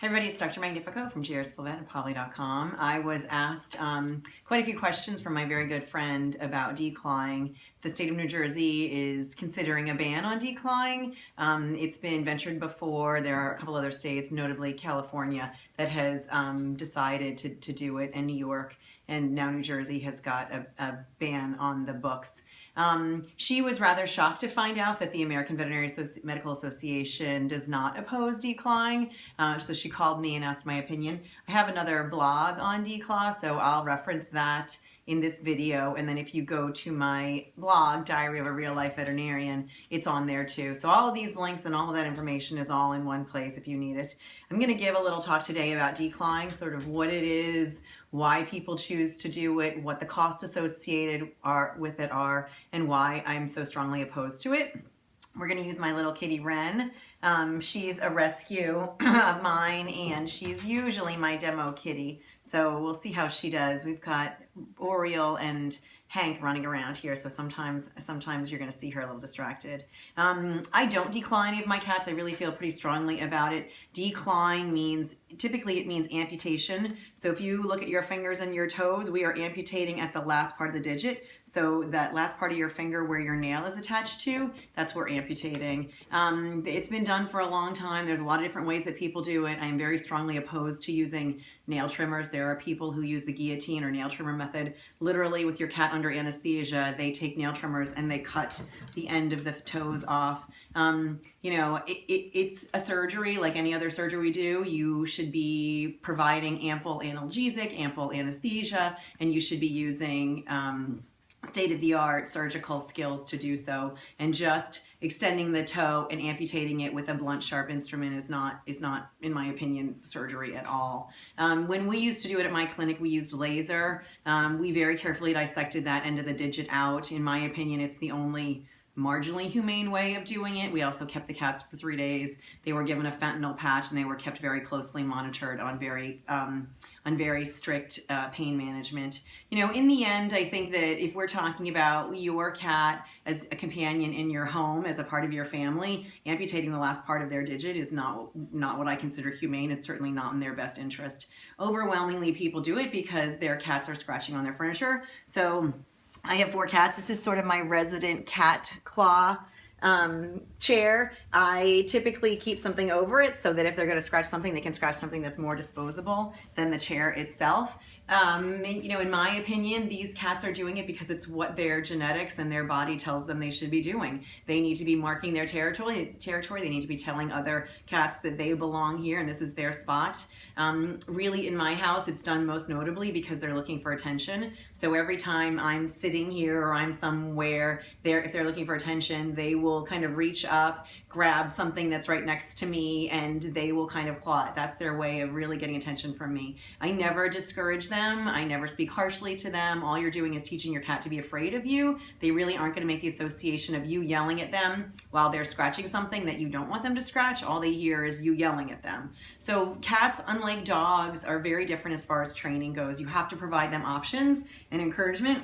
Hi everybody, it's Dr. Magnifico from JRSFullVet and Poly.com. I was asked quite a few questions from my very good friend about declawing. The state of New Jersey is considering a ban on declawing. It's been ventured before. There are a couple other states, notably California, that has decided to do it, and New York, and now New Jersey has got a ban on the books. She was rather shocked to find out that the American Veterinary Medical Association does not oppose declawing, so she called me and asked my opinion. I have another blog on Declaw, so I'll reference that in this video, and then if you go to my blog, Diary of a Real-Life Veterinarian, it's on there too. So all of these links and all of that information is all in one place if you need it. I'm going to give a little talk today about declawing, sort of what it is, why people choose to do it, what the costs associated with it are, and why I'm so strongly opposed to it. We're going to use my little kitty Wren. She's a rescue of mine, and she's usually my demo kitty. So we'll see how she does. We've got Oriole and Hank running around here, so sometimes you're going to see her a little distracted. I don't declaw any of my cats. I really feel pretty strongly about it. Declawing means, typically it means amputation. So if you look at your fingers and your toes, we are amputating at the last part of the digit. So that last part of your finger where your nail is attached to, that's where we're amputating. It's been done for a long time. There's a lot of different ways that people do it. I am very strongly opposed to using nail trimmers. There are people who use the guillotine or nail trimmer method. Literally with your cat under anesthesia, they take nail trimmers and they cut the end of the toes off. You know, it's a surgery like any other surgery we do. You should be providing ample analgesic, ample anesthesia, and you should be using state-of-the-art surgical skills to do so, and just extending the toe and amputating it with a blunt sharp instrument is not in my opinion surgery at all. When we used to do it at my clinic, we used laser. We very carefully dissected that end of the digit out. In my opinion, it's the only marginally humane way of doing it. We also kept the cats for 3 days. They were given a fentanyl patch, and they were kept very closely monitored on very strict pain management. You know, in the end, I think that if we're talking about your cat as a companion in your home, as a part of your family, amputating the last part of their digit is not what I consider humane. It's certainly not in their best interest. Overwhelmingly, people do it because their cats are scratching on their furniture. So I have 4 cats. This is sort of my resident cat claw chair. I typically keep something over it so that if they're going to scratch something, they can scratch something that's more disposable than the chair itself. You know, in my opinion, these cats are doing it because it's what their genetics and their body tells them they should be doing. They need to be marking their territory. They need to be telling other cats that they belong here and this is their spot. Really, in my house, it's done most notably because they're looking for attention. So every time I'm sitting here or I'm somewhere, if they're looking for attention, they will kind of reach up, grab something that's right next to me, and they will kind of claw it. That's their way of really getting attention from me. I never discourage them. I never speak harshly to them. All you're doing is teaching your cat to be afraid of you. They really aren't going to make the association of you yelling at them while they're scratching something that you don't want them to scratch. All they hear is you yelling at them. So cats, unlike dogs, are very different as far as training goes. You have to provide them options and encouragement.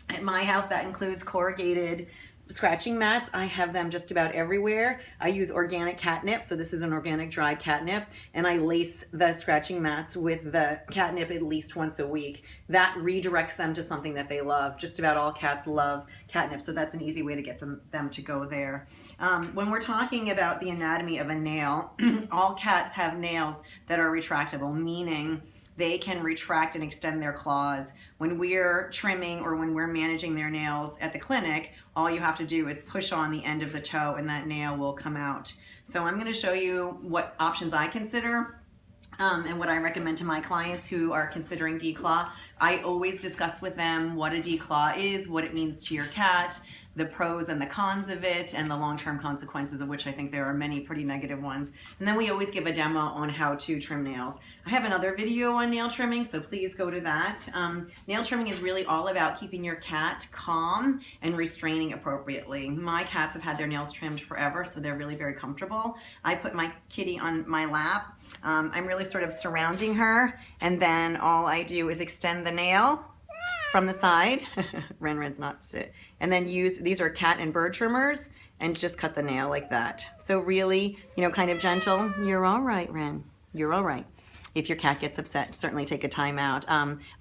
At my house, that includes corrugated scratching mats. I have them just about everywhere. I use organic catnip, so this is an organic dried catnip, and I lace the scratching mats with the catnip at least once a week. That redirects them to something that they love. Just about all cats love catnip, so that's an easy way to get them to go there. When we're talking about the anatomy of a nail, all cats have nails that are retractable, meaning they can retract and extend their claws. When we're trimming or when we're managing their nails at the clinic, all you have to do is push on the end of the toe and that nail will come out. So I'm going to show you what options I consider and what I recommend to my clients who are considering declaw. I always discuss with them what a declaw is, what it means to your cat, the pros and the cons of it, and the long-term consequences, of which I think there are many pretty negative ones. And then we always give a demo on how to trim nails. I have another video on nail trimming, so please go to that. Nail trimming is really all about keeping your cat calm and restraining appropriately. My cats have had their nails trimmed forever, so they're really very comfortable. I put my kitty on my lap. I'm really sort of surrounding her, and then all I do is extend the nail from the side. Ren's not sit. And then these are cat and bird trimmers, and just cut the nail like that. So really, you know, kind of gentle. You're all right, Ren. You're all right. If your cat gets upset, certainly take a time out.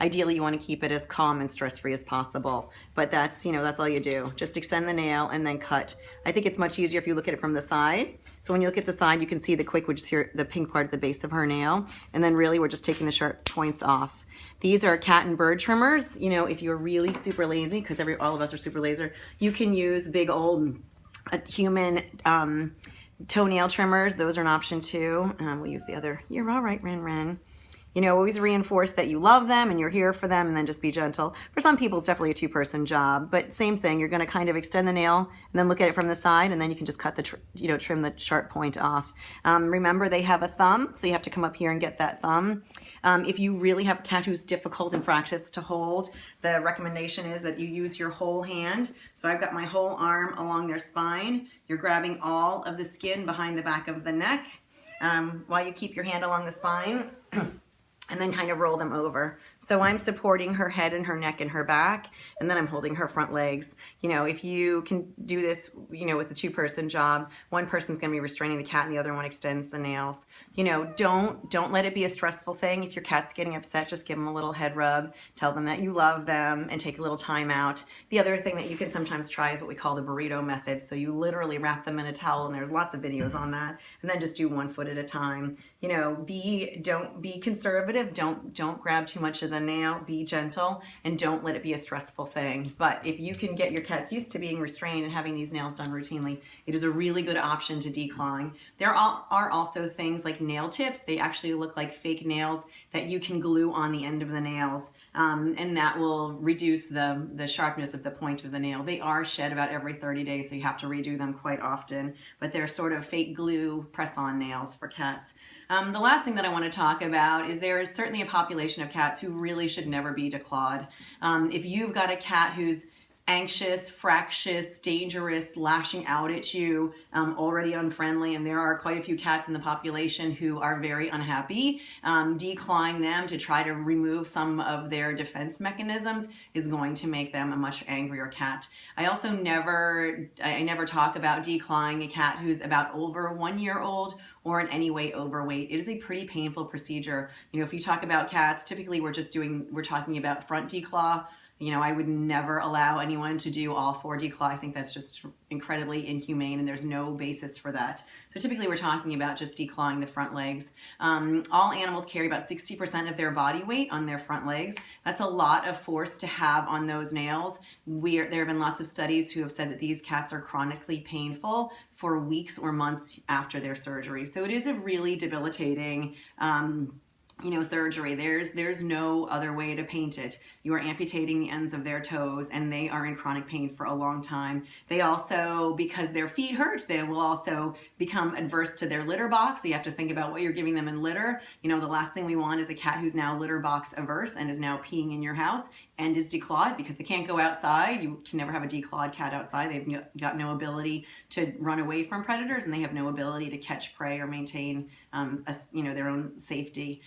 Ideally, you want to keep it as calm and stress-free as possible. But that's, that's all you do. Just extend the nail and then cut. I think it's much easier if you look at it from the side. So when you look at the side, you can see the quick, which is here, the pink part at the base of her nail. And then really, we're just taking the sharp points off. These are cat and bird trimmers. If you're really super lazy, because all of us are super lazy, you can use big old human toenail trimmers. Those are an option too. We'll use the other. You're all right, Ren. Always reinforce that you love them and you're here for them, and then just be gentle. For some people, it's definitely a two-person job, but same thing. You're going to kind of extend the nail and then look at it from the side, and then you can just cut the, trim the sharp point off. Remember, they have a thumb, so you have to come up here and get that thumb. If you really have a cat who's difficult and fractious to hold, the recommendation is that you use your whole hand. So I've got my whole arm along their spine. You're grabbing all of the skin behind the back of the neck while you keep your hand along the spine. And then kind of roll them over. So I'm supporting her head and her neck and her back, and then I'm holding her front legs. If you can do this, with a two-person job, one person's gonna be restraining the cat and the other one extends the nails. Don't let it be a stressful thing. If your cat's getting upset, just give them a little head rub, tell them that you love them, and take a little time out. The other thing that you can sometimes try is what we call the burrito method. So you literally wrap them in a towel, and there's lots of videos on that, and then just do 1 foot at a time. Don't be conservative. Don't grab too much of the nail. Be gentle, and don't let it be a stressful thing. But if you can get your cats used to being restrained and having these nails done routinely, it is a really good option to declawing. There are also things like nail tips. They actually look like fake nails that you can glue on the end of the nails, and that will reduce the sharpness of the point of the nail. They are shed about every 30 days, so you have to redo them quite often, but they're sort of fake glue press-on nails for cats. The last thing that I want to talk about is there is certainly a population of cats who really should never be declawed. If you've got a cat who's anxious, fractious, dangerous, lashing out at you, already unfriendly, and there are quite a few cats in the population who are very unhappy, declawing them to try to remove some of their defense mechanisms is going to make them a much angrier cat. I also never talk about declawing a cat who's about over 1 year old or in any way overweight. It is a pretty painful procedure. If you talk about cats, typically we're talking about front declaw. I would never allow anyone to do all 4 declaw. I think that's just incredibly inhumane, and there's no basis for that. So typically we're talking about just declawing the front legs. All animals carry about 60% of their body weight on their front legs. That's a lot of force to have on those nails. There have been lots of studies who have said that these cats are chronically painful for weeks or months after their surgery. So it is a really debilitating surgery. There's no other way to paint it. You are amputating the ends of their toes, and they are in chronic pain for a long time. They also, because their feet hurt, they will also become adverse to their litter box. So you have to think about what you're giving them in litter. The last thing we want is a cat who's now litter box averse and is now peeing in your house and is declawed because they can't go outside. You can never have a declawed cat outside. They've got no ability to run away from predators, and they have no ability to catch prey or maintain their own safety.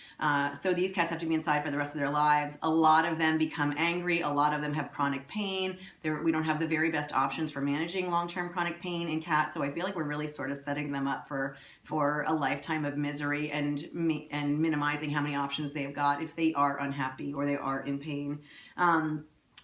So these cats have to be inside for the rest of their lives. A lot of them become angry. A lot of them have chronic pain. We don't have the very best options for managing long-term chronic pain in cats, so I feel like we're really sort of setting them up for a lifetime of misery and minimizing how many options they've got if they are unhappy or they are in pain.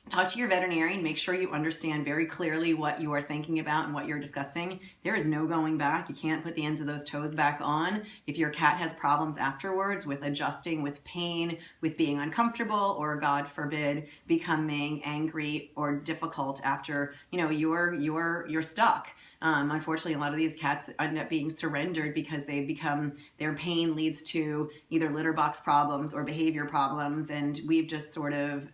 Talk to your veterinarian. Make sure you understand very clearly what you are thinking about and what you're discussing. There is no going back. You can't put the ends of those toes back on. If your cat has problems afterwards with adjusting, with pain, with being uncomfortable, or God forbid, becoming angry or difficult after, you're stuck. Unfortunately, a lot of these cats end up being surrendered because their pain leads to either litter box problems or behavior problems, and we've just sort of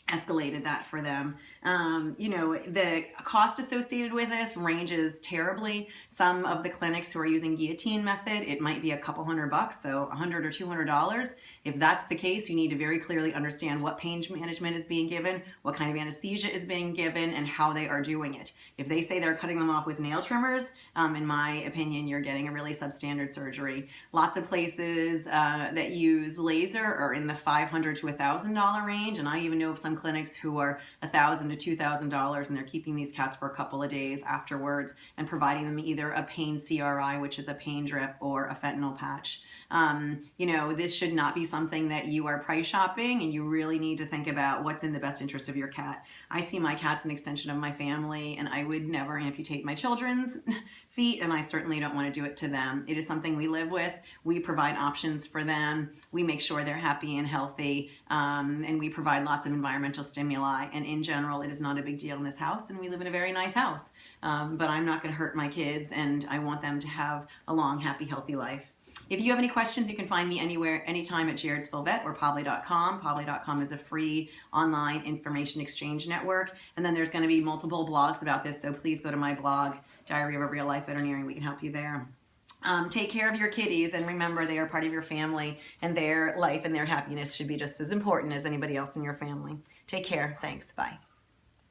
escalated that for them. The cost associated with this ranges terribly. Some of the clinics who are using guillotine method, it might be a couple $100, so $100 or $200. If that's the case, you need to very clearly understand what pain management is being given, what kind of anesthesia is being given, and how they are doing it. If they say they're cutting them off with nail trimmers, in my opinion, you're getting a really substandard surgery. Lots of places that use laser are in the $500 to $1,000 range, and I even know of some clinics who are $1,000 to $2,000, and they're keeping these cats for a couple of days afterwards and providing them either a pain CRI, which is a pain drip, or a fentanyl patch. You know, this should not be something that you are price shopping, and you really need to think about what's in the best interest of your cat. I see my cat's an extension of my family, and I would never amputate my children's feet, and I certainly don't want to do it to them. It is something we live with. We provide options for them. We make sure they're happy and healthy, and we provide lots of environmental stimuli. And in general, it is not a big deal in this house, and we live in a very nice house. But I'm not going to hurt my kids, and I want them to have a long, happy, healthy life. If you have any questions, you can find me anywhere, anytime at Jaredsville or Pavli.com. Pavli.com is a free online information exchange network. And then there's going to be multiple blogs about this, so please go to my blog, Diary of a Real-Life Veterinarian. We can help you there. Take care of your kitties, and remember, they are part of your family, and their life and their happiness should be just as important as anybody else in your family. Take care. Thanks. Bye.